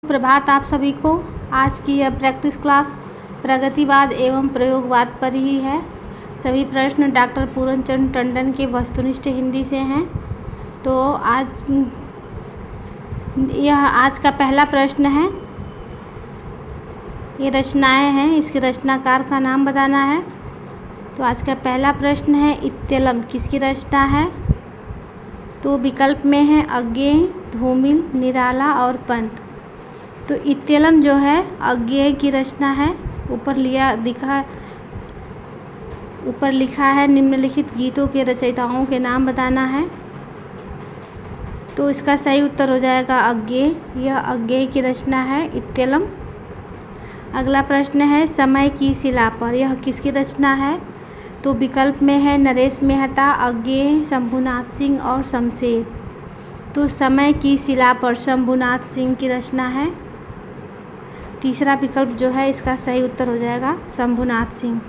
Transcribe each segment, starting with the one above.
प्रभात आप सभी को। आज की यह प्रैक्टिस क्लास प्रगतिवाद एवं प्रयोगवाद पर ही है। सभी प्रश्न डॉक्टर पूरनचंद टंडन के वस्तुनिष्ठ हिंदी से हैं। तो आज का पहला प्रश्न है। ये रचनाएं हैं, इसके रचनाकार का नाम बताना है। तो आज का पहला प्रश्न है, इत्तेलम किसकी रचना है? तो विकल्प में है अज्ञेय, धूमिल, निराला और पंत। तो इत्तेलम जो है अज्ञेय की रचना है। ऊपर लिखा है निम्नलिखित गीतों के रचयिताओं के नाम बताना है। तो इसका सही उत्तर हो जाएगा अज्ञेय। यह अज्ञेय की रचना है इत्तेलम। अगला प्रश्न है, समय की शिला पर यह किसकी रचना है? तो विकल्प में है नरेश मेहता, अज्ञेय, शंभुनाथ सिंह और शमशेर। तो समय की शिला पर शंभुनाथ सिंह की रचना है। तीसरा विकल्प जो है इसका सही उत्तर हो जाएगा शंभुनाथ सिंह।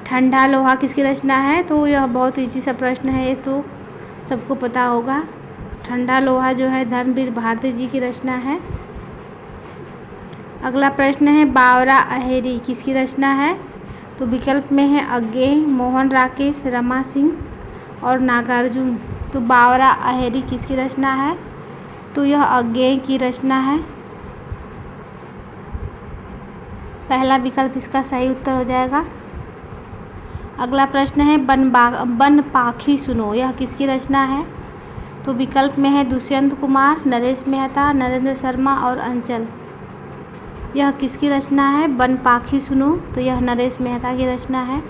ठंडा लोहा किसकी रचना है? तो यह बहुत इजी सा प्रश्न है, ये तो सबको पता होगा। ठंडा लोहा जो है धर्मवीर भारती जी की रचना है। अगला प्रश्न है, बावरा अहेरी किसकी रचना है? तो विकल्प में है अज्ञेय, मोहन राकेश, रमा सिंह और नागार्जुन। तो बावरा अहेरी किसकी रचना है? तो यह अज्ञेय की रचना है। पहला विकल्प इसका सही उत्तर हो जाएगा। अगला प्रश्न है, बन पाखी सुनो यह किसकी रचना है? तो विकल्प में है दुष्यंत कुमार, नरेश मेहता, नरेंद्र शर्मा और अंचल। यह किसकी रचना है? बन पाखी सुनो। तो यह नरेश मेहता की रचना है।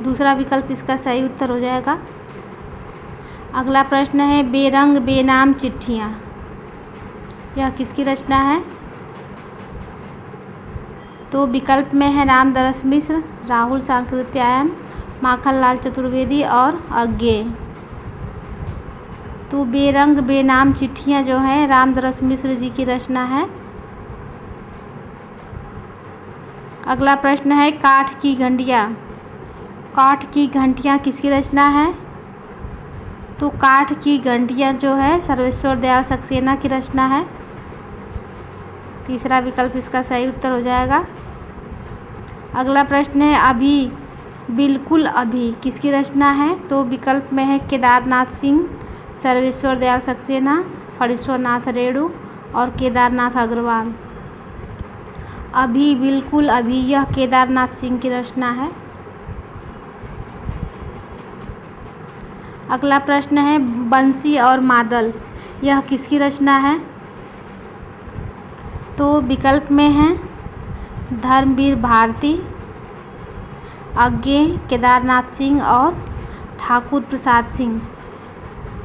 दूसरा विकल्प इसका सही उत्तर हो जाएगा। अगला प्रश्न है, बेरंग बेनाम चिट्ठियाँ यह किसकी रचना है? तो विकल्प में है रामदरस मिश्र, राहुल सांकृत्यायन, माखनलाल चतुर्वेदी और अज्ञेय। तो बेरंग बेनाम चिट्ठियाँ जो है रामदरस मिश्र जी की रचना है। अगला प्रश्न है, काठ की घंटियाँ किसकी रचना है? तो काठ की घंटियाँ जो है सर्वेश्वर दयाल सक्सेना की रचना है। तीसरा विकल्प इसका सही उत्तर हो जाएगा। अगला प्रश्न है, अभी बिल्कुल अभी किसकी रचना है? तो विकल्प में है केदारनाथ सिंह, सर्वेश्वर दयाल सक्सेना, फणीश्वरनाथ रेणु और केदारनाथ अग्रवाल। अभी बिल्कुल अभी यह केदारनाथ सिंह की रचना है। अगला प्रश्न है, बंसी और मादल यह किसकी रचना है? तो विकल्प में है धर्मवीर भारती, अज्ञेय, केदारनाथ सिंह और ठाकुर प्रसाद सिंह।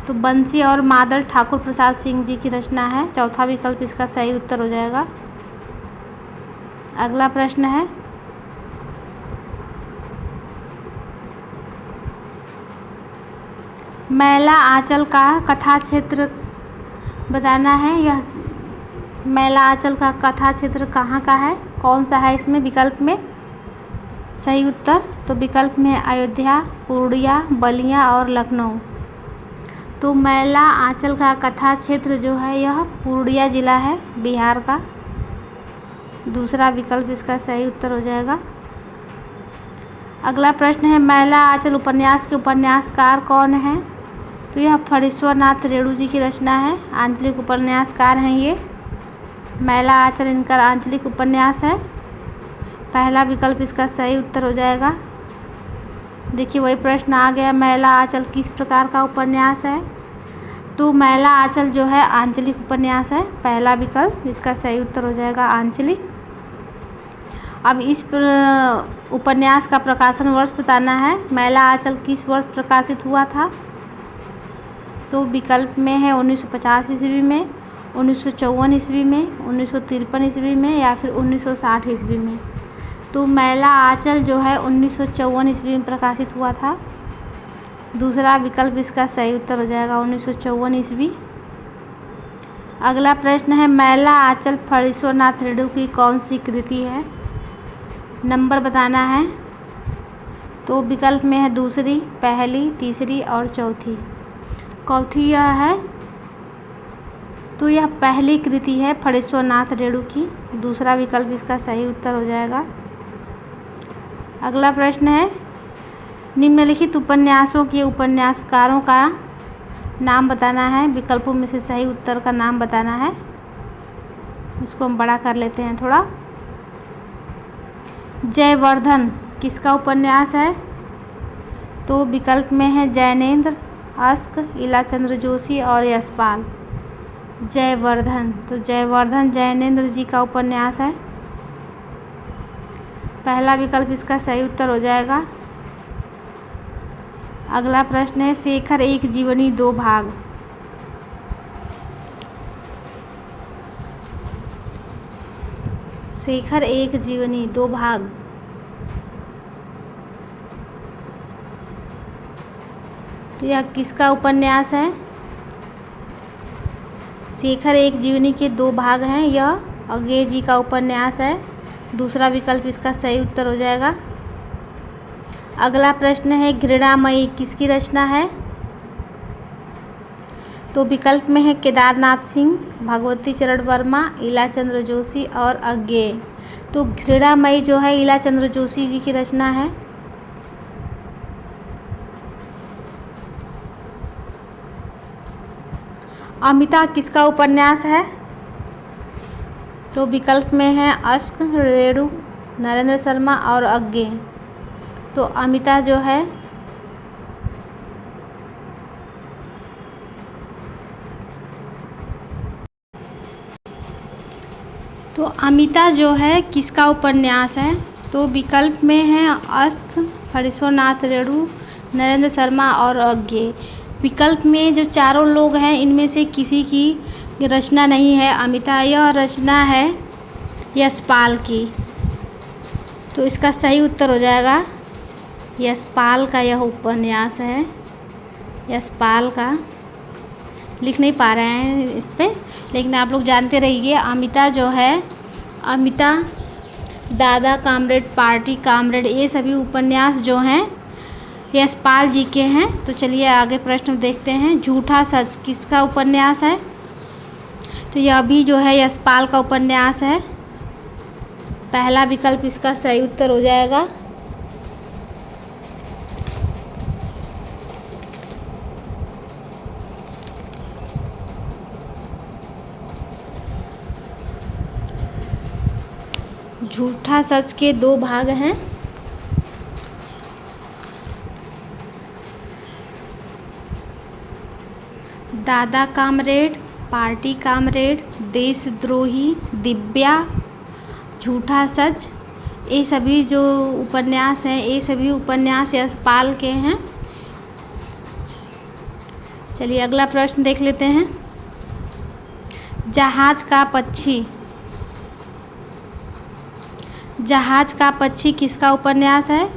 तो बंसी और मादल ठाकुर प्रसाद सिंह जी की रचना है। चौथा विकल्प इसका सही उत्तर हो जाएगा। अगला प्रश्न है, मैला आंचल का कथा क्षेत्र बताना है। यह मैला आंचल का कथा क्षेत्र कहाँ का है, कौन सा है इसमें विकल्प में? सही उत्तर तो विकल्प में है अयोध्या, पूर्णिया, बलिया और लखनऊ। तो मैला आंचल का कथा क्षेत्र जो है यह पूर्णिया जिला है, बिहार का। दूसरा विकल्प इसका सही उत्तर हो जाएगा। अगला प्रश्न है, मैला आंचल उपन्यास के उपन्यासकार कौन है? तो यह फणीश्वरनाथ रेणु जी की रचना है। आंचलिक उपन्यासकार हैं ये। मैला आंचल इनका आंचलिक उपन्यास है। पहला विकल्प इसका सही उत्तर हो जाएगा। देखिए वही प्रश्न आ गया, मैला आंचल किस प्रकार का उपन्यास है? तो मैला आंचल जो है आंचलिक उपन्यास है। पहला विकल्प इसका सही उत्तर हो जाएगा आंचलिक। अब इस उपन्यास का प्रकाशन वर्ष बताना है। मैला आंचल किस वर्ष प्रकाशित हुआ था? तो विकल्प में है 1950 ईस्वी में, 1954 ईस्वी में, 1953 ईस्वी में या फिर 1960 ईस्वी में। तो मैला आंचल जो है 1954 ईस्वी में प्रकाशित हुआ था। दूसरा विकल्प इसका सही उत्तर हो जाएगा 1954 ईस्वी। अगला प्रश्न है, मैला आंचल फणीश्वरनाथ रेणु की कौन सी कृति है? नंबर बताना है। तो विकल्प में है दूसरी, पहली, तीसरी और चौथी। यह है तो यह पहली कृति है फणीश्वर नाथ रेणु की। दूसरा विकल्प इसका सही उत्तर हो जाएगा। अगला प्रश्न है, निम्नलिखित उपन्यासों के उपन्यासकारों का नाम बताना है। विकल्पों में से सही उत्तर का नाम बताना है। इसको हम बड़ा कर लेते हैं थोड़ा। जयवर्धन किसका उपन्यास है? तो विकल्प में है जैनेंद्र, अश्क, इलाचंद्र जोशी और यशपाल। जयवर्धन, तो जयवर्धन जैनेंद्र जी का उपन्यास है। पहला विकल्प इसका सही उत्तर हो जाएगा। अगला प्रश्न है, शेखर एक जीवनी दो भाग। शेखर एक जीवनी दो भाग, तो यह किसका उपन्यास है? शेखर एक जीवनी के दो भाग हैं, यह अज्ञेय जी का उपन्यास है। दूसरा विकल्प इसका सही उत्तर हो जाएगा। अगला प्रश्न है, घृणामयी किसकी रचना है? तो विकल्प में है केदारनाथ सिंह, भगवती चरण वर्मा, इलाचंद्र जोशी और अज्ञेय। तो घृणामयी जो है इलाचंद्र जोशी जी की रचना है। अमिता किसका उपन्यास है? तो विकल्प में है अश्क, रेणु, नरेंद्र शर्मा और अज्ञेय। तो अमिता जो है किसका उपन्यास है? तो विकल्प में है अश्क, फणीश्वर नाथ रेणु, नरेंद्र शर्मा और अज्ञेय। विकल्प में जो चारों लोग हैं इनमें से किसी की रचना नहीं है अमिता, यह रचना है यशपाल की। तो इसका सही उत्तर हो जाएगा यशपाल का यह उपन्यास है। यशपाल का लिख नहीं पा रहे हैं इस पर, लेकिन आप लोग जानते रहिए। अमिता जो है, अमिता, दादा कामरेड, पार्टी कामरेड, ये सभी उपन्यास जो हैं यशपाल जी के हैं। तो चलिए आगे प्रश्न देखते हैं। झूठा सच किसका उपन्यास है? तो यह भी जो है यशपाल का उपन्यास है। पहला विकल्प इसका सही उत्तर हो जाएगा। झूठा सच के दो भाग हैं। दादा कामरेड, पार्टी कामरेड, देशद्रोही, दिव्या, झूठा सच, ये सभी जो उपन्यास हैं ये सभी उपन्यास यशपाल के हैं। चलिए अगला प्रश्न देख लेते हैं। जहाज का पक्षी, जहाज का पक्षी किसका उपन्यास है?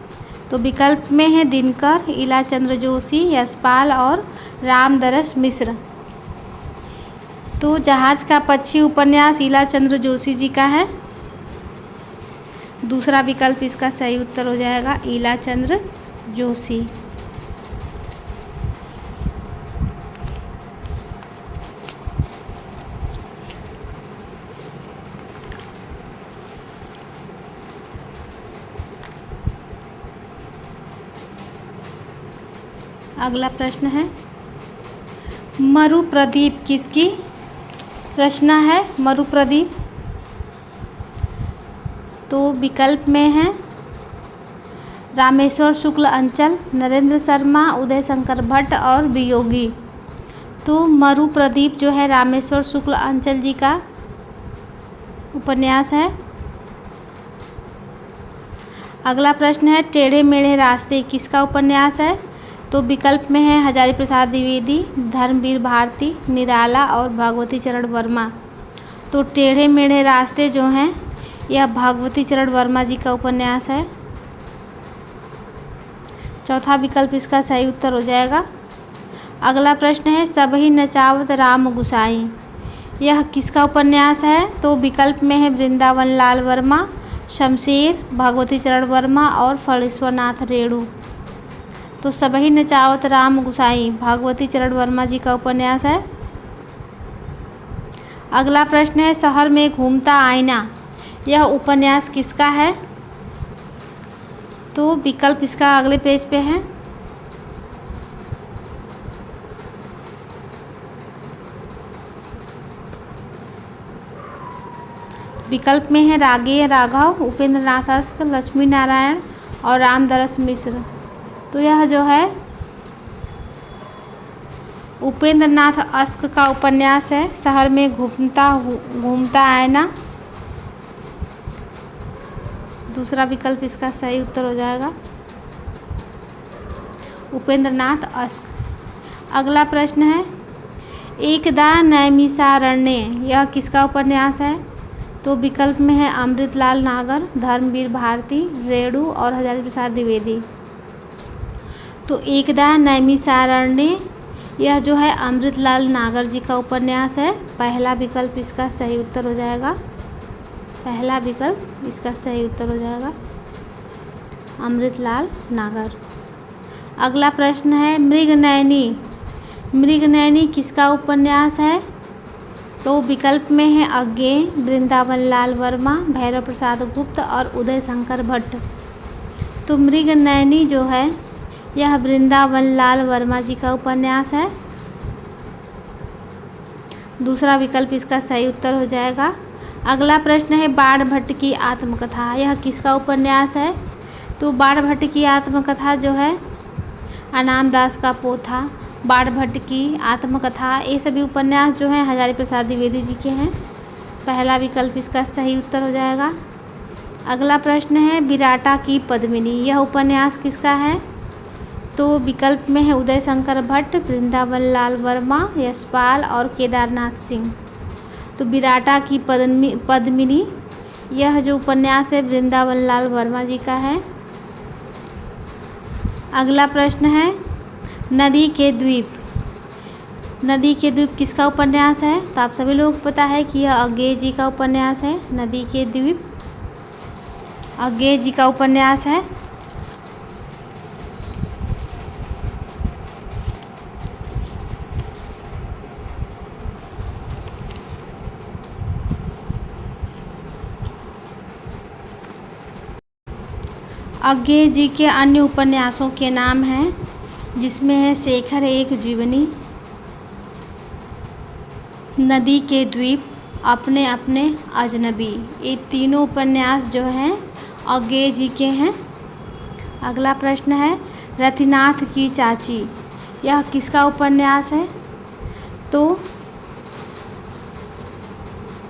तो विकल्प में है दिनकर, इलाचंद्र जोशी, यशपाल और रामदरस मिश्र। तो जहाज का पक्षी उपन्यास इलाचंद्र जोशी जी का है। दूसरा विकल्प इसका सही उत्तर हो जाएगा इलाचंद्र जोशी। अगला प्रश्न है, मरुप्रदीप किसकी रचना है? मरुप्रदीप, तो विकल्प में है रामेश्वर शुक्ल अंचल, नरेंद्र शर्मा, उदय शंकर भट्ट और वियोगी। तो मरुप्रदीप जो है रामेश्वर शुक्ल अंचल जी का उपन्यास है। अगला प्रश्न है, टेढ़े मेढ़े रास्ते किसका उपन्यास है? तो विकल्प में है हजारी प्रसाद द्विवेदी, धर्मवीर भारती, निराला और भगवती चरण वर्मा। तो टेढ़े मेढ़े रास्ते जो हैं यह भगवती चरण वर्मा जी का उपन्यास है। चौथा विकल्प इसका सही उत्तर हो जाएगा। अगला प्रश्न है, सबही नचावत राम गुसाई, यह किसका उपन्यास है? तो विकल्प में है वृंदावन लाल वर्मा, शमशेर, भगवती चरण वर्मा और फणीश्वर नाथ रेणु। तो सबही नचावत राम गुसाई भगवती चरण वर्मा जी का उपन्यास है। अगला प्रश्न है शहर में घूमता आईना, यह उपन्यास किसका है? तो विकल्प इसका अगले पेज पे है। विकल्प में है रागेय राघव, उपेंद्र नाथ अस्क, लक्ष्मी नारायण और रामदरस मिश्र। तो यह जो है उपेंद्र नाथ अस्क का उपन्यास है शहर में घूमता आईना। दूसरा विकल्प इसका सही उत्तर हो जाएगा, उपेंद्र नाथ अस्क। अगला प्रश्न है एकदा नैमिषारण्य, यह किसका उपन्यास है? तो विकल्प में है अमृतलाल नागर, धर्मवीर भारती, रेणु और हजारी प्रसाद द्विवेदी। तो एकदा नैमिषारण्य यह जो है अमृतलाल नागर जी का उपन्यास है। पहला विकल्प इसका सही उत्तर हो जाएगा, पहला विकल्प इसका सही उत्तर हो जाएगा, अमृतलाल नागर। अगला प्रश्न है मृगनयनी, मृगनयनी किसका उपन्यास है? तो विकल्प में है अज्ञेय, वृंदावन लाल वर्मा, भैरव प्रसाद गुप्त और उदय शंकर भट्ट। तो मृगनयनी जो है यह वृंदावन लाल वर्मा जी का उपन्यास है। दूसरा विकल्प इसका सही उत्तर हो जाएगा। अगला प्रश्न है बाणभट्ट की आत्मकथा, यह किसका उपन्यास है? तो बाणभट्ट की आत्मकथा जो है अनाम दास का पोथा, बाणभट्ट की आत्मकथा, ये सभी उपन्यास जो हैं हजारी प्रसाद द्विवेदी जी के हैं। पहला विकल्प इसका सही उत्तर हो जाएगा। अगला प्रश्न है विराटा की पद्मिनी, यह उपन्यास किसका है? तो विकल्प में है उदय शंकर भट्ट, वृंदावन लाल वर्मा, यशपाल और केदारनाथ सिंह। तो विराटा की पद्मिनी यह जो उपन्यास है वृंदावन लाल वर्मा जी का है। अगला प्रश्न है नदी के द्वीप, नदी के द्वीप किसका उपन्यास है? तो आप सभी लोगों को पता है कि यह अज्ञेय जी का उपन्यास है। नदी के द्वीप अज्ञेय जी का उपन्यास है। अज्ञेय जी के अन्य उपन्यासों के नाम हैं, जिसमें है शेखर एक जीवनी, नदी के द्वीप, अपने अपने अजनबी। ये तीनों उपन्यास जो हैं अज्ञेय जी के हैं। अगला प्रश्न है रतिनाथ की चाची, यह किसका उपन्यास है? तो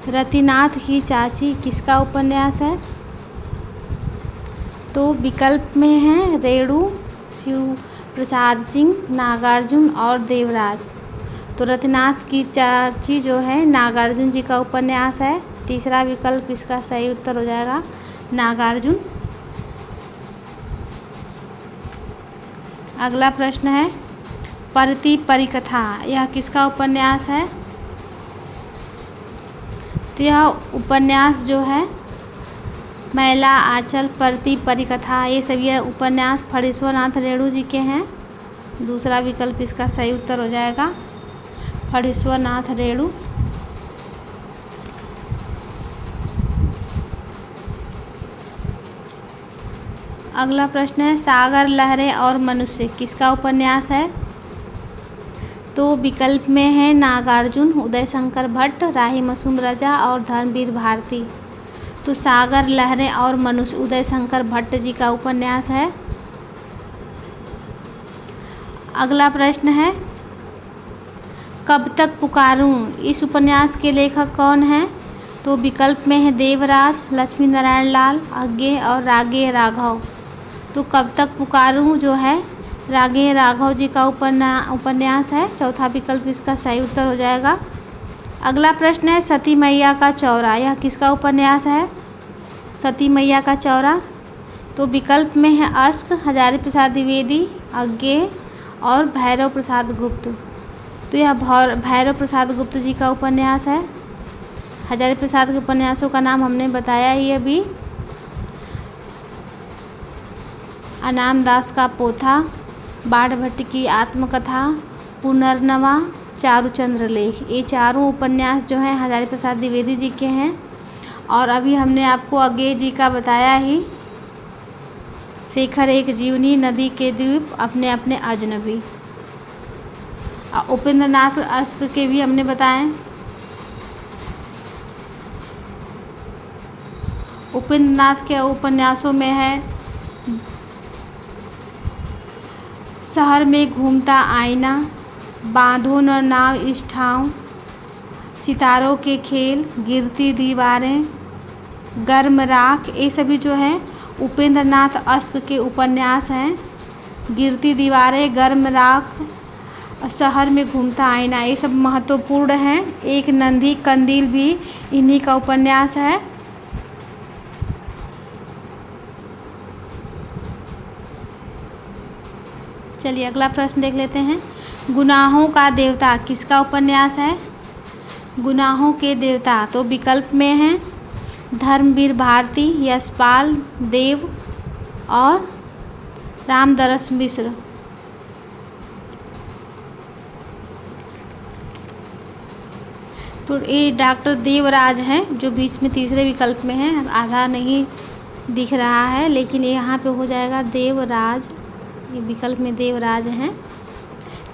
रतिनाथ की चाची किसका उपन्यास है? तो विकल्प में है रेणु, शिव प्रसाद सिंह, नागार्जुन और देवराज। तो रतिनाथ की चाची जो है नागार्जुन जी का उपन्यास है। तीसरा विकल्प इसका सही उत्तर हो जाएगा, नागार्जुन। अगला प्रश्न है परती परिकथा, यह किसका उपन्यास है? तो यह उपन्यास जो है मैला आंचल, परती परिकथा, ये सभी उपन्यास फणीश्वरनाथ रेणु जी के हैं। दूसरा विकल्प इसका सही उत्तर हो जाएगा, फणीश्वरनाथ रेणु। अगला प्रश्न है सागर लहरें और मनुष्य किसका उपन्यास है? तो विकल्प में है नागार्जुन, उदय शंकर भट्ट, राही मासूम रजा और धर्मवीर भारती। तो सागर लहरें और मनुष्य उदय शंकर भट्ट जी का उपन्यास है। अगला प्रश्न है कब तक पुकारूं, इस उपन्यास के लेखक कौन हैं? तो विकल्प में है देवराज, लक्ष्मी नारायण लाल, अज्ञेय और रागेय राघव। तो कब तक पुकारूं जो है रागेय राघव जी का उपन्यास है। चौथा विकल्प इसका सही उत्तर हो जाएगा। अगला प्रश्न है सती मैया का चौरा, यह किसका उपन्यास है? सती मैया का चौरा। तो विकल्प में है अस्क, हजारी प्रसाद द्विवेदी, अज्ञेय और भैरव प्रसाद गुप्त। तो यह भैरव प्रसाद गुप्त जी का उपन्यास है। हजारी प्रसाद के उपन्यासों का नाम हमने बताया ही अभी, अनाम दास का पोथा, बाणभट्ट की आत्मकथा, पुनर्नवा, चारुचंद्र लेख। ये चारों उपन्यास जो हैं हजारी प्रसाद द्विवेदी जी के हैं। और अभी हमने आपको अज्ञेय जी का बताया ही, शेखर एक जीवनी, नदी के द्वीप, अपने अपने अजनबी। उपेंद्र नाथ अश्क के भी हमने बताए। उपेंद्र नाथ के उपन्यासों में है शहर में घूमता आईना, बांधो न नाव इस ठाव, सितारों के खेल, गिरती दीवारें, गर्म राख। ये सभी जो हैं उपेंद्र नाथ अश्क के उपन्यास हैं। गिरती दीवारें, गर्म राख, शहर में घूमता आईना, ये सब महत्वपूर्ण हैं। एक नंदी कंदील भी इन्हीं का उपन्यास है। चलिए अगला प्रश्न देख लेते हैं। गुनाहों का देवता किसका उपन्यास है? गुनाहों के देवता तो विकल्प में हैं धर्मवीर भारती, यशपाल देव और रामदरस मिश्र। तो ये डॉक्टर देवराज हैं जो बीच में तीसरे विकल्प में है, आधा नहीं दिख रहा है, लेकिन ये यहाँ पे हो जाएगा देवराज, ये विकल्प में देवराज हैं।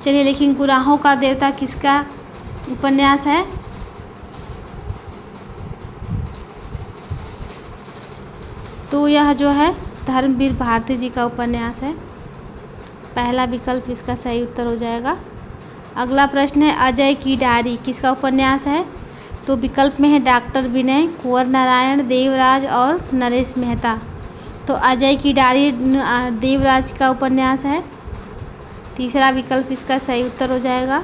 चलिए, लेकिन गुनाहों का देवता किसका उपन्यास है? तो यह जो है धर्मवीर भारती जी का उपन्यास है। पहला विकल्प इसका सही उत्तर हो जाएगा। अगला प्रश्न है अजय की डायरी किसका उपन्यास है? तो विकल्प में है डॉक्टर विनय, कुंवर नारायण, देवराज और नरेश मेहता। तो अजय की डायरी देवराज का उपन्यास है। तीसरा विकल्प इसका सही उत्तर हो जाएगा।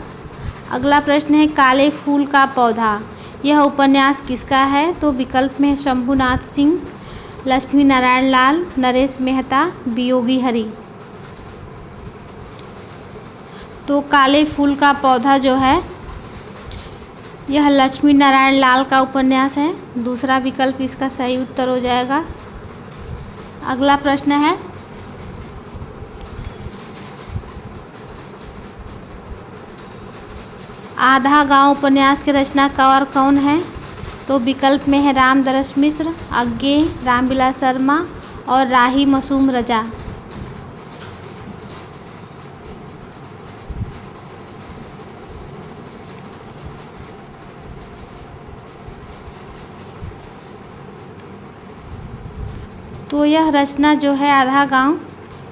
अगला प्रश्न है काले फूल का पौधा, यह उपन्यास किसका है? तो विकल्प में है शंभुनाथ सिंह, लक्ष्मी नारायण लाल, नरेश मेहता, वियोगी हरि। तो काले फूल का पौधा जो है यह लक्ष्मी नारायण लाल का उपन्यास है। दूसरा विकल्प इसका सही उत्तर हो जाएगा। अगला प्रश्न है आधा गांव उपन्यास के रचनाकार कौन है? तो विकल्प में है रामदरस मिश्र, अज्ञेय, रामविलास शर्मा और राही मासूम रजा। तो यह रचना जो है आधा गांव,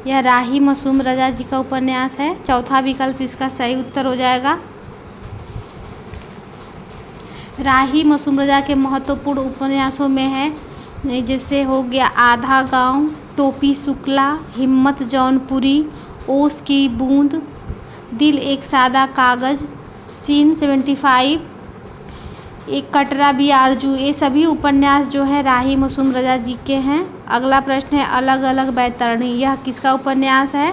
यह राही मासूम रजा जी का उपन्यास है। चौथा विकल्प इसका सही उत्तर हो जाएगा। राही मासूम रजा के महत्वपूर्ण उपन्यासों में है जैसे हो गया आधा गांव, टोपी शुक्ला, हिम्मत जौनपुरी, ओस की बूंद, दिल एक सादा कागज़, सीन 75, एक कटरा भी आरजू। ये सभी उपन्यास जो है राही मासूम रजा जी के हैं। अगला प्रश्न है अलग अलग बैतरणी, यह किसका उपन्यास है?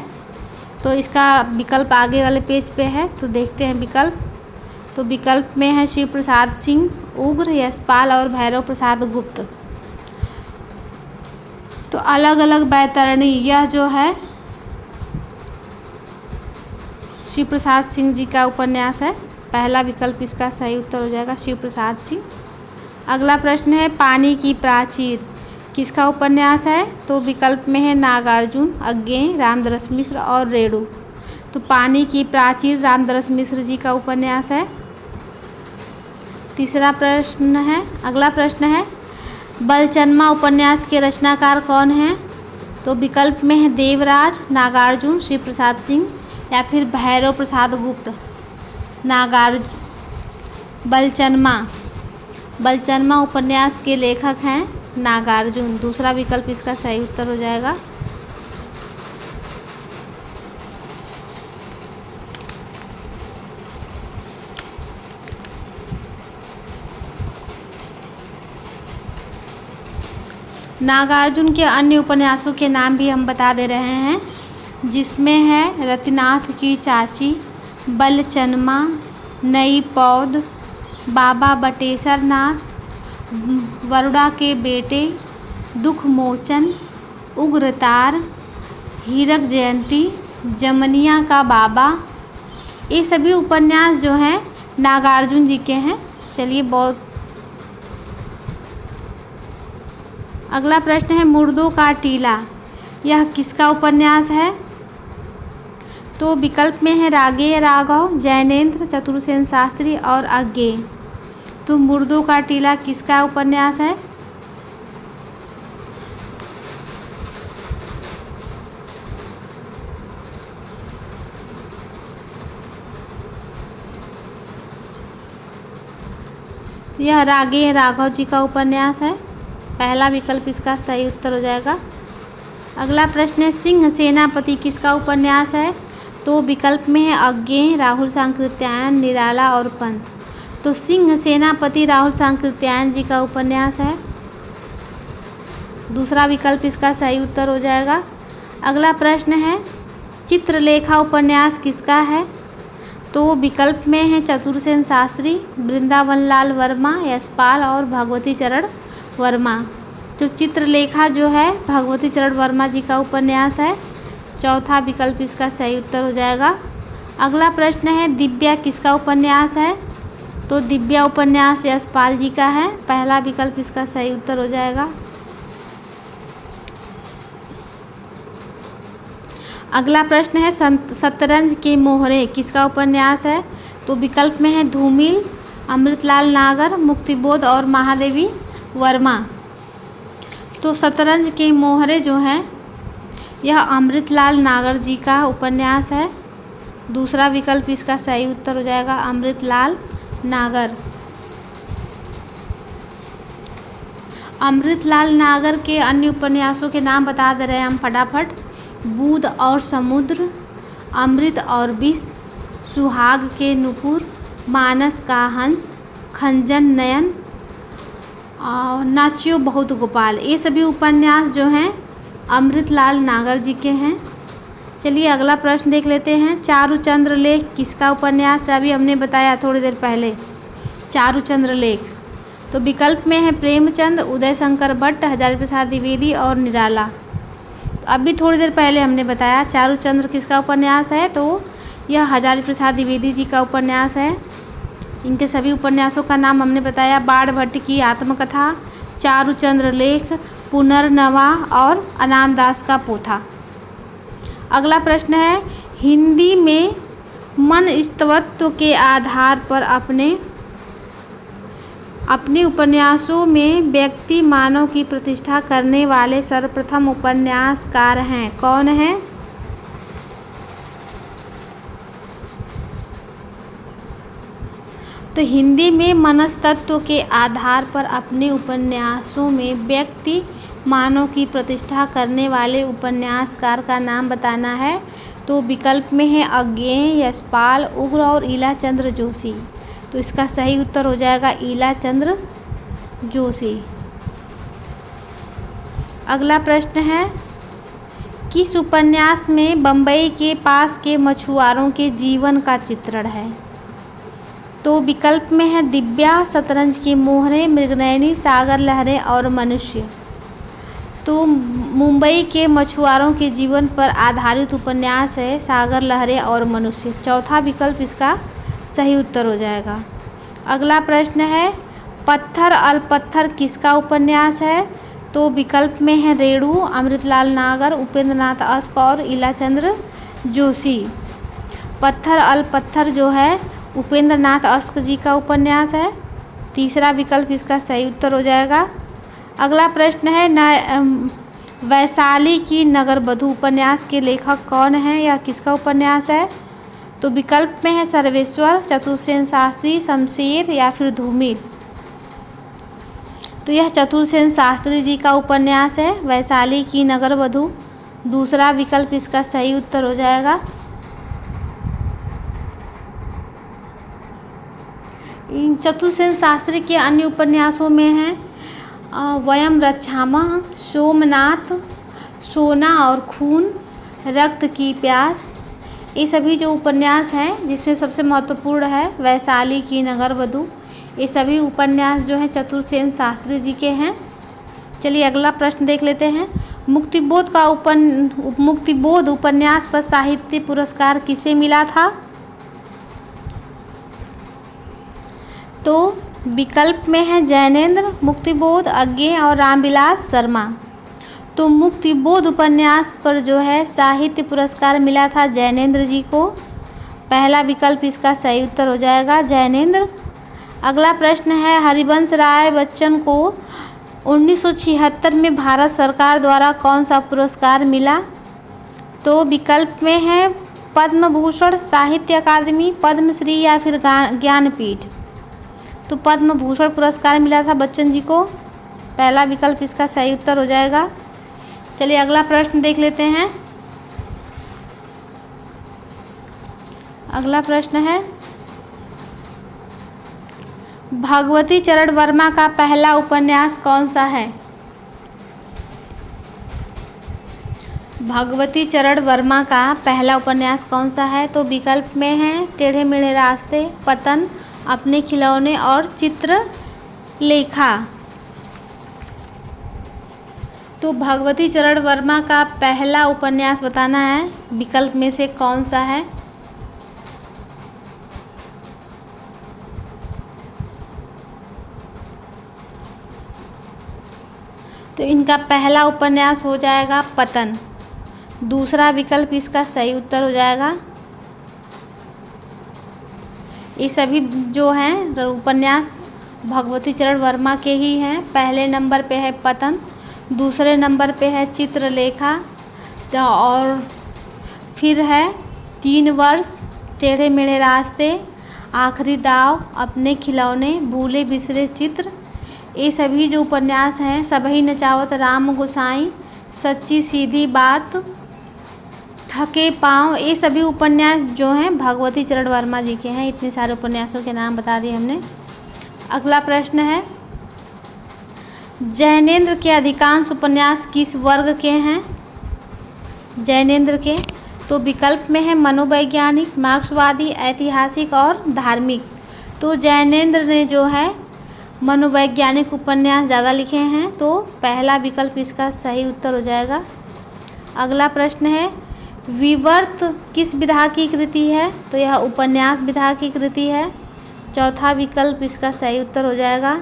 तो इसका विकल्प आगे वाले पेज पे है, तो देखते हैं विकल्प। तो विकल्प में है शिव प्रसाद सिंह, उग्र, यशपाल और भैरव प्रसाद गुप्त। तो अलग अलग बैतरणी यह जो है शिव प्रसाद सिंह जी का उपन्यास है। पहला विकल्प इसका सही उत्तर हो जाएगा शिव प्रसाद सिंह। अगला प्रश्न है पानी की प्राचीर किसका उपन्यास है? तो विकल्प में है नागार्जुन, अज्ञेय, रामदरस मिश्र और रेणु। तो पानी की प्राचीर रामदरस मिश्र जी का उपन्यास है। तीसरा प्रश्न है, अगला प्रश्न है बलचन्मा उपन्यास के रचनाकार कौन हैं? तो विकल्प में है देवराज, नागार्जुन, शिव प्रसाद सिंह या फिर भैरव प्रसाद गुप्त। बलचन्मा उपन्यास के लेखक हैं नागार्जुन। दूसरा विकल्प इसका सही उत्तर हो जाएगा। नागार्जुन के अन्य उपन्यासों के नाम भी हम बता दे रहे हैं, जिसमें है रतिनाथ की चाची, बलचन्मा, नई पौध, बाबा बटेश्वर नाथ, वरुणा के बेटे, दुख मोचन, उग्रतार, हीरक जयंती, जमनिया का बाबा, ये सभी उपन्यास जो हैं नागार्जुन जी के हैं। चलिए बहुत अगला प्रश्न है मुर्दों का टीला, यह किसका उपन्यास है? तो विकल्प में है रागेय राघव, जैनेन्द्र, चतुरसेन शास्त्री और अज्ञेय। तो मुर्दों का टीला किसका उपन्यास है? यह रागेय राघव जी का उपन्यास है। पहला विकल्प इसका सही उत्तर हो जाएगा। अगला प्रश्न है सिंह सेनापति किसका उपन्यास है? तो विकल्प में है अज्ञेय, राहुल सांकृत्यायन, निराला और पंत। तो सिंह सेनापति राहुल सांकृत्यायन जी का उपन्यास है। दूसरा विकल्प इसका सही उत्तर हो जाएगा। अगला प्रश्न है चित्रलेखा उपन्यास किसका है? तो विकल्प में है चतुरसेन शास्त्री, वृंदावन लाल वर्मा, यशपाल और भगवती चरण वर्मा। तो चित्रलेखा जो है भगवती चरण वर्मा जी का उपन्यास है। चौथा विकल्प इसका सही उत्तर हो जाएगा। अगला प्रश्न है दिव्या किसका उपन्यास है? तो दिव्या उपन्यास यशपाल जी का है। पहला विकल्प इसका सही उत्तर हो जाएगा। अगला प्रश्न है शतरंज के मोहरे किसका उपन्यास है? तो विकल्प में है धूमिल, अमृतलाल नागर, मुक्तिबोध और महादेवी वर्मा। तो शतरंज के मोहरे जो हैं यह अमृतलाल नागर जी का उपन्यास है। दूसरा विकल्प इसका सही उत्तर हो जाएगा अमृतलाल नागर। अमृतलाल नागर के अन्य उपन्यासों के नाम बता दे रहे हैं हम फटाफट। बूंद और समुद्र, अमृत और विष, सुहाग के नुपुर, मानस का हंस, खंजन नयन और नाचियो बहुत गोपाल। ये सभी उपन्यास जो हैं अमृतलाल नागर जी के हैं। चलिए अगला प्रश्न देख लेते हैं चारुचंद्र लेख किसका उपन्यास है? अभी हमने बताया थोड़ी देर पहले चारुचंद्र लेख। तो विकल्प में है प्रेमचंद, उदय शंकर भट्ट, हजारी प्रसाद द्विवेदी और निराला। अभी थोड़ी देर पहले हमने बताया चारुचंद्र किसका उपन्यास है? तो यह हजारी प्रसाद द्विवेदी जी का उपन्यास है। इनके सभी उपन्यासों का नाम हमने बताया बाण भट्ट की आत्मकथा, चारुचंद्र लेख, पुनर्नवा और अनाम दास का पोथा। अगला प्रश्न है हिंदी में मनस्तत्व के आधार पर अपने उपन्यासों में व्यक्ति मानव की प्रतिष्ठा करने वाले सर्वप्रथम उपन्यासकार हैं, कौन हैं? तो हिंदी में मनस्तत्व के आधार पर अपने उपन्यासों में व्यक्ति मानव की प्रतिष्ठा करने वाले उपन्यासकार का नाम बताना है। तो विकल्प में है अज्ञेय, यशपाल, उग्र और ईलाचंद्र जोशी। तो इसका सही उत्तर हो जाएगा ईलाचंद्र जोशी। अगला प्रश्न है किस उपन्यास में बम्बई के पास के मछुआरों के जीवन का चित्रण है? तो विकल्प में है दिव्या, शतरंज के मोहरे, मृगनयनी, सागर लहरें और मनुष्य। तो मुंबई के मछुआरों के जीवन पर आधारित उपन्यास है सागर लहरें और मनुष्य। चौथा विकल्प इसका सही उत्तर हो जाएगा। अगला प्रश्न है पत्थर अलपत्थर किसका उपन्यास है? तो विकल्प में है रेणु, अमृतलाल नागर, उपेंद्र नाथ अश्क और ईलाचंद्र जोशी। पत्थर अलपत्थर जो है उपेंद्र नाथ अश्क जी का उपन्यास है। तीसरा विकल्प इसका सही उत्तर हो जाएगा। अगला प्रश्न है वैशाली की नगरवधू उपन्यास के लेखक कौन है? यह किसका उपन्यास है? तो विकल्प में है सर्वेश्वर, चतुरसेन शास्त्री, शमशेर या फिर धूमिल। तो यह चतुरसेन शास्त्री जी का उपन्यास है वैशाली की नगरवधू। दूसरा विकल्प इसका सही उत्तर हो जाएगा। इन चतुरसेन शास्त्री के अन्य उपन्यासों में हैं वयम रक्षामः, सोमनाथ, सोना और खून, रक्त की प्यास। ये सभी जो उपन्यास हैं जिसमें सबसे महत्वपूर्ण है वैशाली की नगरवधू। ये सभी उपन्यास जो हैं चतुरसेन शास्त्री जी के हैं। चलिए अगला प्रश्न देख लेते हैं मुक्तिबोध उपन्यास पर साहित्य पुरस्कार किसे मिला था? तो विकल्प में है जैनेंद्र, मुक्तिबोध, अज्ञेय और रामविलास शर्मा। तो मुक्तिबोध उपन्यास पर जो है साहित्य पुरस्कार मिला था जैनेंद्र जी को। पहला विकल्प इसका सही उत्तर हो जाएगा जैनेंद्र। अगला प्रश्न है हरिवंश राय बच्चन को 1976 में भारत सरकार द्वारा कौन सा पुरस्कार मिला। तो विकल्प में है पद्म भूषण, साहित्य अकादमी, पद्मश्री या फिर ज्ञानपीठ। तो पद्म भूषण पुरस्कार मिला था बच्चन जी को। पहला विकल्प इसका सही उत्तर हो जाएगा। चलिए अगला प्रश्न देख लेते हैं। अगला प्रश्न है भगवती चरण वर्मा का पहला उपन्यास कौन सा है। भगवती चरण वर्मा का पहला उपन्यास कौन सा है। तो विकल्प में है टेढ़े मेढ़े रास्ते, पतन, अपने खिलौने और चित्रलेखा। तो भगवती चरण वर्मा का पहला उपन्यास बताना है, विकल्प में से कौन सा है। तो इनका पहला उपन्यास हो जाएगा पतन। दूसरा विकल्प इसका सही उत्तर हो जाएगा। ये सभी जो हैं उपन्यास भगवती चरण वर्मा के ही हैं। पहले नंबर पे है पतन, दूसरे नंबर पे है चित्रलेखा और फिर है 3 वर्ष, टेढ़े मेढ़े रास्ते, आखिरी दाव, अपने खिलौने, भूले बिसरे चित्र। ये सभी जो उपन्यास हैं सभी नचावत राम गोसाई, सच्ची सीधी बात, थके पाँव, ये सभी उपन्यास जो हैं भगवती चरण वर्मा जी के हैं। इतने सारे उपन्यासों के नाम बता दिए हमने। अगला प्रश्न है जैनेंद्र के अधिकांश उपन्यास किस वर्ग के हैं। जैनेंद्र के तो विकल्प में है मनोवैज्ञानिक, मार्क्सवादी, ऐतिहासिक और धार्मिक। तो जैनेंद्र ने जो है मनोवैज्ञानिक उपन्यास ज़्यादा लिखे हैं। तो पहला विकल्प इसका सही उत्तर हो जाएगा। अगला प्रश्न है विवर्त किस विधा की कृति है। तो यह उपन्यास विधा की कृति है। चौथा विकल्प इसका सही उत्तर हो जाएगा।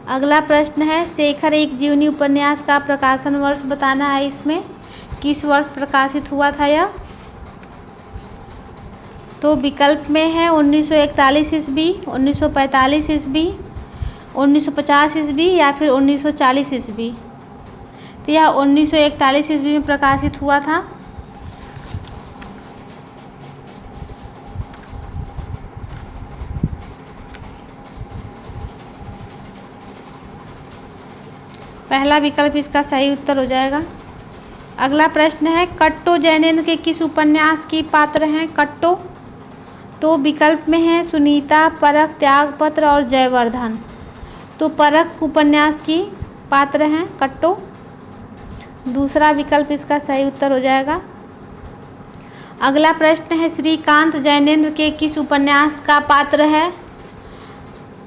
अगला प्रश्न है शेखर एक जीवनी उपन्यास का प्रकाशन वर्ष बताना है। इसमें किस वर्ष प्रकाशित हुआ था यह। तो विकल्प में है 1941 ईस्वी, 1945 ईस्वी, 1950 ईस्वी या फिर 1940 ईस्वी। तो यह 1941 ईस्वी में प्रकाशित हुआ था। पहला विकल्प इसका सही उत्तर हो जाएगा। अगला प्रश्न है कट्टो जैनेंद्र के किस उपन्यास की पात्र हैं। कट्टो तो विकल्प में है सुनीता, परख, त्यागपत्र और जयवर्धन। तो परख उपन्यास की पात्र हैं कट्टो। दूसरा विकल्प इसका सही उत्तर हो जाएगा। अगला प्रश्न है श्रीकांत जैनेंद्र के किस उपन्यास का पात्र है।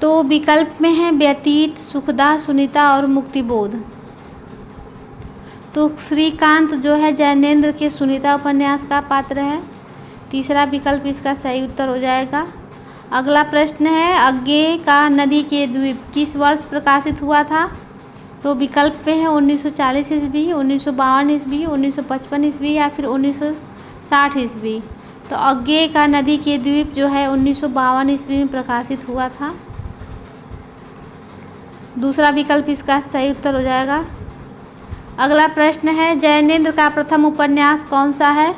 तो विकल्प में है व्यतीत, सुखदा, सुनीता और मुक्तिबोध। तो श्रीकांत जो है जैनेंद्र के सुनीता उपन्यास का पात्र है। तीसरा विकल्प इसका सही उत्तर हो जाएगा। अगला प्रश्न है अज्ञेय का नदी के द्वीप किस वर्ष प्रकाशित हुआ था। तो विकल्प में है 1940 ईस्वी, 1952 ईस्वी, 1955 ईस्वी या फिर 1960 ईस्वी। तो अज्ञेय का नदी के द्वीप जो है 1952 ईस्वी में प्रकाशित हुआ था। दूसरा विकल्प इसका सही उत्तर हो जाएगा। अगला प्रश्न है जैनेंद्र का प्रथम उपन्यास कौन सा है।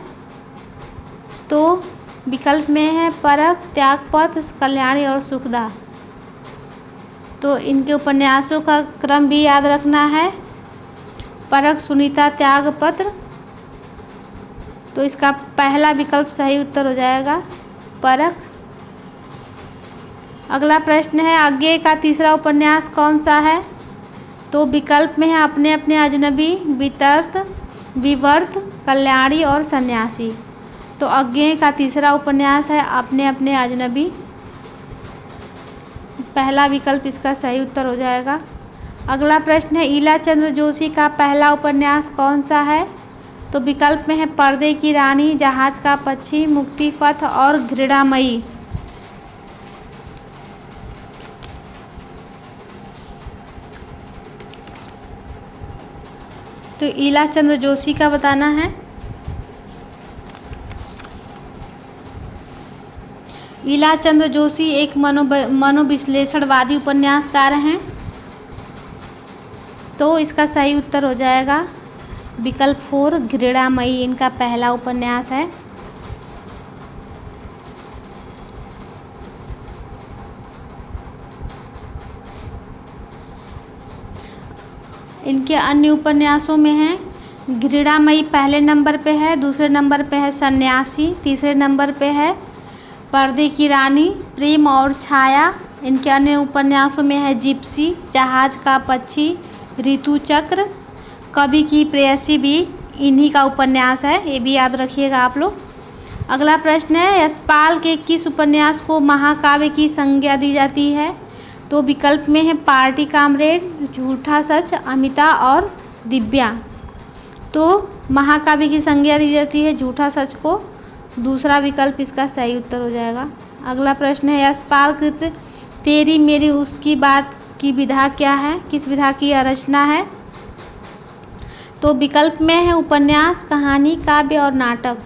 तो विकल्प में है परख, त्यागपत्र, कल्याणी और सुखदा। तो इनके उपन्यासों का क्रम भी याद रखना है। परख, सुनीता, त्यागपत्र। तो इसका पहला विकल्प सही उत्तर हो जाएगा परख। अगला प्रश्न है अज्ञेय का तीसरा उपन्यास कौन सा है। तो विकल्प में है अपने अपने अजनबी, विवर्त, कल्याणी और सन्यासी। तो अज्ञेय का तीसरा उपन्यास है अपने अपने अजनबी। पहला विकल्प इसका सही उत्तर हो जाएगा। अगला प्रश्न है ईला चंद्र जोशी का पहला उपन्यास कौन सा है। तो विकल्प में है पर्दे की रानी, जहाज का पक्षी, मुक्ति पथ और घृणामयी। तो ईला चंद्र जोशी का बताना है। ईला चंद्र जोशी एक मनोविश्लेषणवादी उपन्यासकार हैं। तो इसका सही उत्तर हो जाएगा विकल्प 4 घृणामयी, इनका पहला उपन्यास है। इनके अन्य उपन्यासों में हैं घृणामयी पहले नंबर पे है, दूसरे नंबर पे है सन्यासी, तीसरे नंबर पे है पर्दे की रानी, प्रेम और छाया। इनके अन्य उपन्यासों में है जिप्सी, जहाज का पक्षी, ऋतु चक्र, कवि की प्रेयसी भी इन्हीं का उपन्यास है, ये भी याद रखिएगा आप लोग। अगला प्रश्न है यशपाल के किस उपन्यास को महाकाव्य की संज्ञा दी जाती है? तो विकल्प में है पार्टी कामरेड, झूठा सच, अमिता और दिव्या। तो महाकाव्य की संज्ञा दी जाती है झूठा सच को, दूसरा विकल्प इसका सही उत्तर हो जाएगा। अगला प्रश्न है यशपाल कृत तेरी मेरी उसकी बात की विधा क्या है? किस विधा की यह रचना है? तो विकल्प में है उपन्यास, कहानी, काव्य और नाटक।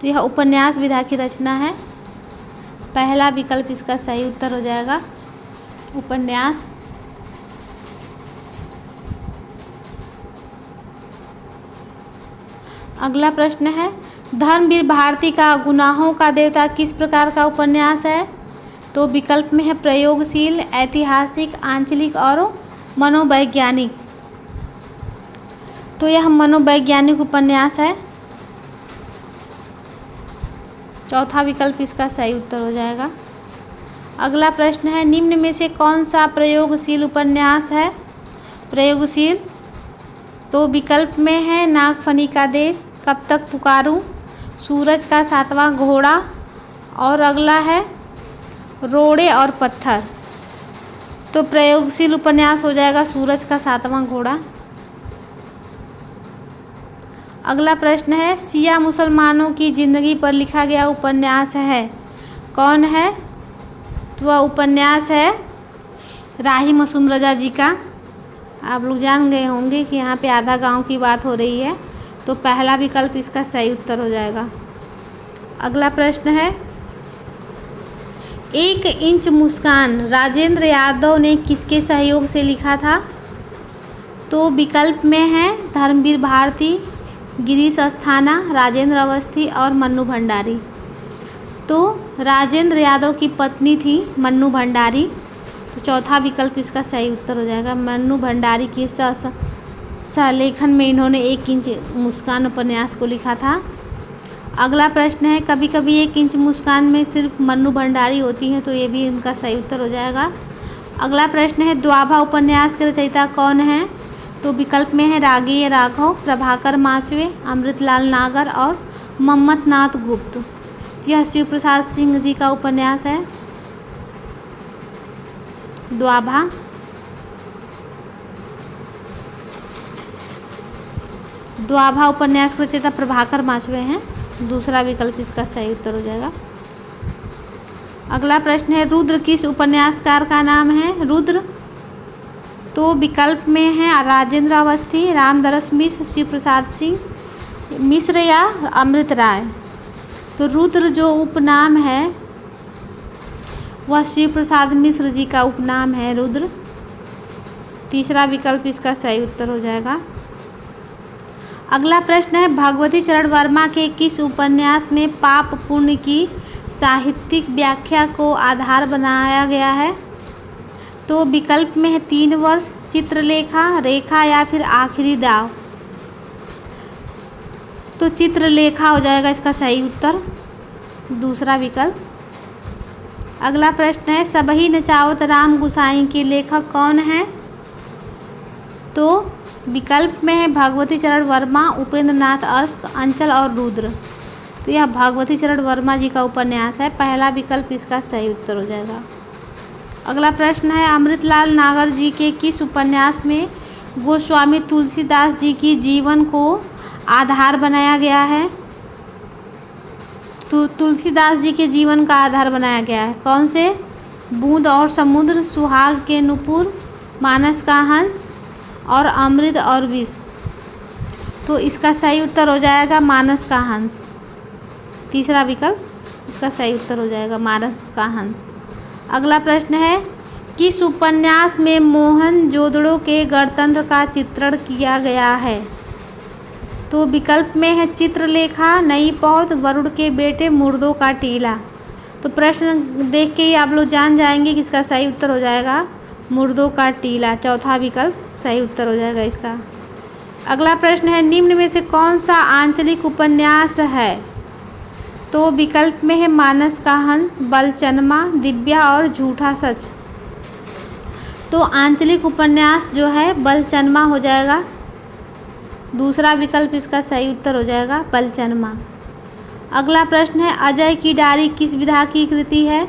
तो यह उपन्यास विधा की रचना है, पहला विकल्प इसका सही उत्तर हो जाएगा उपन्यास। अगला प्रश्न है धर्मवीर भारती का गुनाहों का देवता किस प्रकार का उपन्यास है? तो विकल्प में है प्रयोगशील, ऐतिहासिक, आंचलिक और मनोवैज्ञानिक। तो यह मनोवैज्ञानिक उपन्यास है, चौथा विकल्प इसका सही उत्तर हो जाएगा। अगला प्रश्न है निम्न में से कौन सा प्रयोगशील उपन्यास है? प्रयोगशील, तो विकल्प में है नागफनी का देश, कब तक पुकारूं, सूरज का सातवां घोड़ा और अगला है रोड़े और पत्थर। तो प्रयोगशील उपन्यास हो जाएगा सूरज का सातवां घोड़ा। अगला प्रश्न है शिया मुसलमानों की ज़िंदगी पर लिखा गया उपन्यास है, कौन है? तो वह उपन्यास है राही मासूम रजा जी का। आप लोग जान गए होंगे कि यहाँ पे आधा गांव की बात हो रही है, तो पहला विकल्प इसका सही उत्तर हो जाएगा। अगला प्रश्न है 1 इंच मुस्कान राजेंद्र यादव ने किसके सहयोग से लिखा था? तो विकल्प में है धर्मवीर भारती, गिरीश अस्थाना, राजेंद्र अवस्थी और मन्नू भंडारी। तो राजेंद्र यादव की पत्नी थी मन्नू भंडारी, तो चौथा विकल्प इसका सही उत्तर हो जाएगा। मन्नू भंडारी के सहलेखन में इन्होंने 1 इंच मुस्कान उपन्यास को लिखा था। अगला प्रश्न है कभी कभी 1 इंच मुस्कान में सिर्फ मन्नू भंडारी होती हैं, तो ये भी इनका सही उत्तर हो जाएगा। अगला प्रश्न है द्वाभा उपन्यास के रचयिता कौन है? तो विकल्प में है रागीय राघव, प्रभाकर माचवे, अमृतलाल नागर और मम्मथ नाथ गुप्त। यह शिव प्रसाद सिंह जी का उपन्यास है द्वाभा। द्वाभा उपन्यास के रचयिता प्रभाकर माचवे हैं, दूसरा विकल्प इसका सही उत्तर हो जाएगा। अगला प्रश्न है रुद्र किस उपन्यासकार का नाम है? रुद्र, तो विकल्प में है राजेंद्र अवस्थी, रामदरस मिश्र, शिव प्रसाद सिंह मिश्र या अमृत राय। तो रुद्र जो उपनाम है वह शिव प्रसाद मिश्र जी का उपनाम है रुद्र, तीसरा विकल्प इसका सही उत्तर हो जाएगा। अगला प्रश्न है भगवती चरण वर्मा के किस उपन्यास में पाप पुण्य की साहित्यिक व्याख्या को आधार बनाया गया है? तो विकल्प में है 3 वर्ष, चित्रलेखा, रेखा या फिर आखिरी दाव। तो चित्रलेखा हो जाएगा इसका सही उत्तर, दूसरा विकल्प। अगला प्रश्न है सबही नचावत राम गुसाई के लेखक कौन है? तो विकल्प में है भगवती चरण वर्मा, उपेंद्र नाथ अश्क, अंचल और रुद्र। तो यह भगवती चरण वर्मा जी का उपन्यास है, पहला विकल्प इसका सही उत्तर हो जाएगा। अगला प्रश्न है अमृतलाल नागर जी के किस उपन्यास में गोस्वामी तुलसीदास जी की जीवन को आधार बनाया गया है? तो तुलसीदास जी के जीवन का आधार बनाया गया है, कौन से? बूंद और समुद्र, सुहाग के नुपुर, मानस का हंस और अमृत और विष। तो इसका सही उत्तर हो जाएगा मानस का हंस। तीसरा विकल्प इसका सही उत्तर हो जाएगा मानस का हंस। अगला प्रश्न है, किस उपन्यास में मोहनजोदड़ो के गणतंत्र का चित्रण किया गया है? तो विकल्प में है चित्रलेखा, नई पौध, वरुण के बेटे, मुर्दों का टीला। तो प्रश्न देख के ही आप लोग जान जाएंगे कि इसका सही उत्तर हो जाएगा मुर्दों का टीला। चौथा विकल्प सही उत्तर हो जाएगा इसका। अगला प्रश्न है, निम्न में से कौन सा आंचलिक उपन्यास है? तो विकल्प में है मानस का हंस, बलचनमा, दिव्या और झूठा सच। तो आंचलिक उपन्यास जो है बलचनमा हो जाएगा। दूसरा विकल्प इसका सही उत्तर हो जाएगा बलचनमा। अगला प्रश्न है, अजय की डायरी किस विधा की कृति है?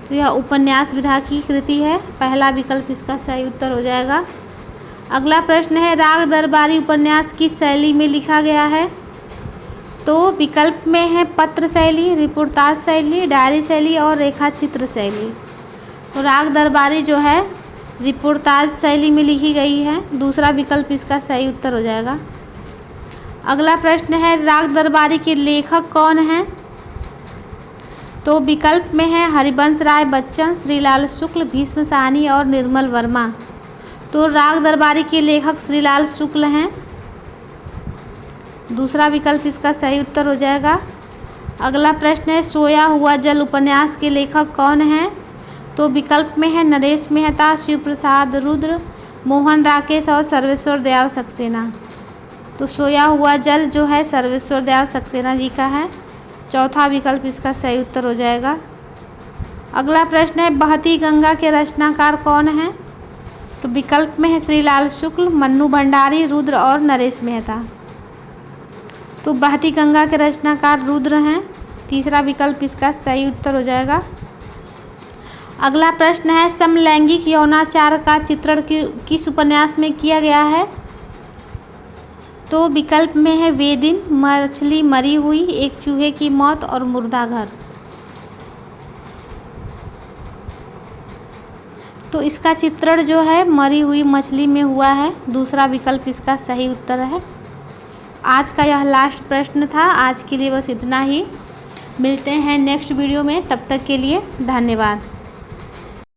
तो यह उपन्यास विधा की कृति है। पहला विकल्प इसका सही उत्तर हो जाएगा। अगला प्रश्न है, राग दरबारी उपन्यास किस शैली में लिखा गया है? तो विकल्प में है पत्र शैली, रिपोर्टाज शैली, डायरी शैली और रेखाचित्र शैली। तो राग दरबारी जो है रिपोर्टाज शैली में लिखी गई है। दूसरा विकल्प इसका सही उत्तर हो जाएगा। अगला प्रश्न है, राग दरबारी के लेखक कौन हैं? तो विकल्प में है हरिवंश राय बच्चन, श्रीलाल शुक्ल, भीष्म साहनी और निर्मल वर्मा। तो राग दरबारी के लेखक श्रीलाल शुक्ल हैं। दूसरा विकल्प इसका सही उत्तर हो जाएगा। अगला प्रश्न है, सोया हुआ जल उपन्यास के लेखक कौन हैं? तो विकल्प में है नरेश मेहता, शिव प्रसाद रुद्र, मोहन राकेश और सर्वेश्वर दयाल सक्सेना। तो सोया हुआ जल जो है सर्वेश्वर दयाल सक्सेना जी का है। चौथा विकल्प इसका सही उत्तर हो जाएगा। अगला प्रश्न है, बहती गंगा के रचनाकार कौन हैं? तो विकल्प में है श्रीलाल शुक्ल, मन्नू भंडारी, रुद्र और नरेश मेहता। तो बहती गंगा के रचनाकार रुद्र हैं। तीसरा विकल्प इसका सही उत्तर हो जाएगा। अगला प्रश्न है, समलैंगिक यौनाचार का चित्रण किस उपन्यास में किया गया है? तो विकल्प में है वे दिन, मछली मरी हुई, एक चूहे की मौत और मुर्दा घर। तो इसका चित्रण जो है मरी हुई मछली में हुआ है। दूसरा विकल्प इसका सही उत्तर है। आज का यह लास्ट प्रश्न था। आज के लिए बस इतना ही। मिलते हैं नेक्स्ट वीडियो में, तब तक के लिए धन्यवाद।